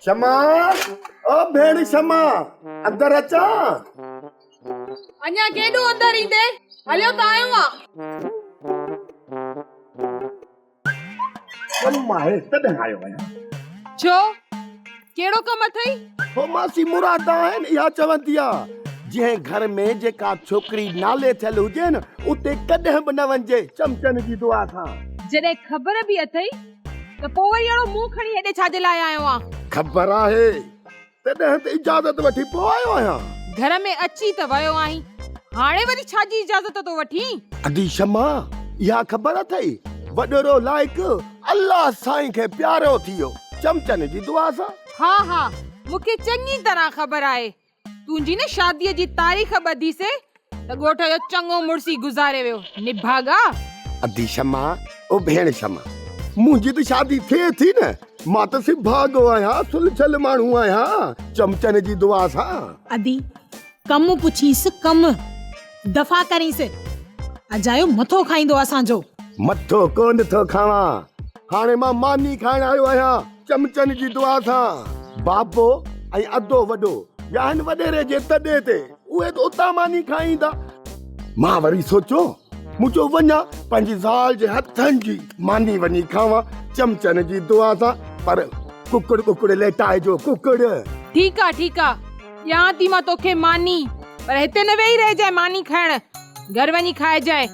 शमा ओ भेण शमा अंदर अचा अञा केॾो अंदर ईंदे हलियो त आयो कम आहे तॾहिं आयो आहियां छो केड़ो कम अथई हो मासी मुराद आहिनि इहा चवंदी आहे जंहिं घर में जेका छोकिरी नाले थियल हुजे न उते कॾहिं बि न वञिजे चमचनि जी दुआ सां जॾहिं ख़बर बि अथई त पोइ वरी अहिड़ो मुंहुं खणी हेॾे छाजे लाइ आयो आहे ख़बर आहे तॾहिं त इजाज़त वठी पोइ आयो आहियां घर में अची त वियो आहीं हाणे वरी छाजी इजाज़त तो वठी अदी शमा इहा ख़बर अथई वॾेरो लाइक़ अल्लाह साईं खे प्यारो थियो चमचनि जी दुआ सां हा हा मूंखे चङी तरह ख़बर आहे तुंहिंजी न शादीअ जी तारीख़ ॿधी त ॻोठ जो चङो मुड़सी गुज़ारे वियो निभागा अदी शमा ओ भेण शमा मुंहिंजी त शादी थिए थी न मां त सिर्फ़ु भाॻो आहियां सुलझल माण्हू आहियां चमचनि जी दुआ सां अदी कम पुछीस कम दफ़ा करीस अजायो मथो खाईंदो असांजो मथो कोन थो खावां हाणे मां मानी खाइण आयो आहियां चमचनि जी दुआ सां बाबो ऐं अधो वॾो या हिन वॾेरे जे तॾे ते उहे त उतां मानी खाईंदा मां वरी सोचो मुंहिंजो वञा पंहिंजी ज़ाल जे हथनि जी मानी वञी खावां चमचनि जी दुआ सां पर कुकड़ लेटाइजो कुकड़ ठीक आ या थी मां तोखे मानी पर हिते न वेही रहिजाए मानी खाइण घर वञी खाइजाए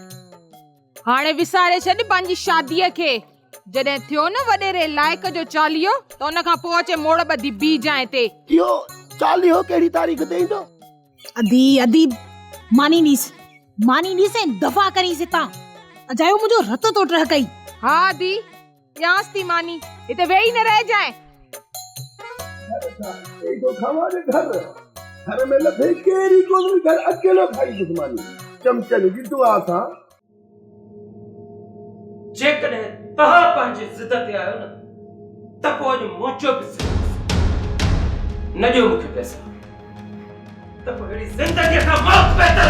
हाणे विसारे छॾ पंहिंजी शादीअ खे जॾहिं थियो न वॾेरे लाइक़ जो चालीहो त उन खां पोइ अचे मोड़ ॿधी बीजाए ते इहो चालीहो कहिड़ी तारीख़ ते ईंदो अदी मानी नीस दफ़ा करीस हितां अजायो मुंहिंजो रत तो टहकई हा दी यांस थी मानी हिते वेही न रहिजाए घर में लथे केरी कोई घर अकेलो खाई दुश्मनी चमचनि जी दुआ सां जेकॾहिं तव्हां पंहिंजी ज़िद ते आयो न त पोइ अॼु मोचो बि न ॾियो मूंखे पैसा त पोइ अहिड़ी ज़िंदगीअ खां मौत बहितर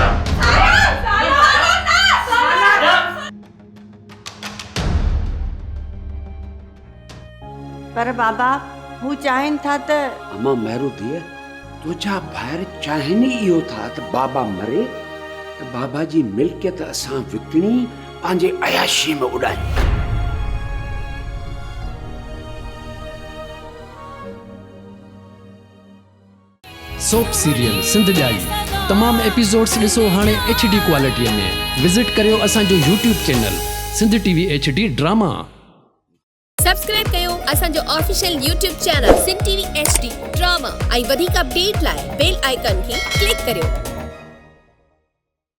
पर बाबा हू चाहिनि था त अम्मा महरू थिए तुझा ॿाहिरि चाहिनि इहो था त बाबा मरे त बाबा जी मिल्कियत असां विकिणी पंहिंजे अयाशी में उॾायूं सोप सीरियल सिंध जाई तमाम एपिसोड्स ॾिसो हाणे HD क्वालिटीअ में विजिट करियो असांजो YouTube channel Sindh TV HD drama subscribe कयो असांजो official YouTube channel Sindh TV HD drama ऐं वधीक अपडेट लाइ बेल आइकन खे क्लिक करियो।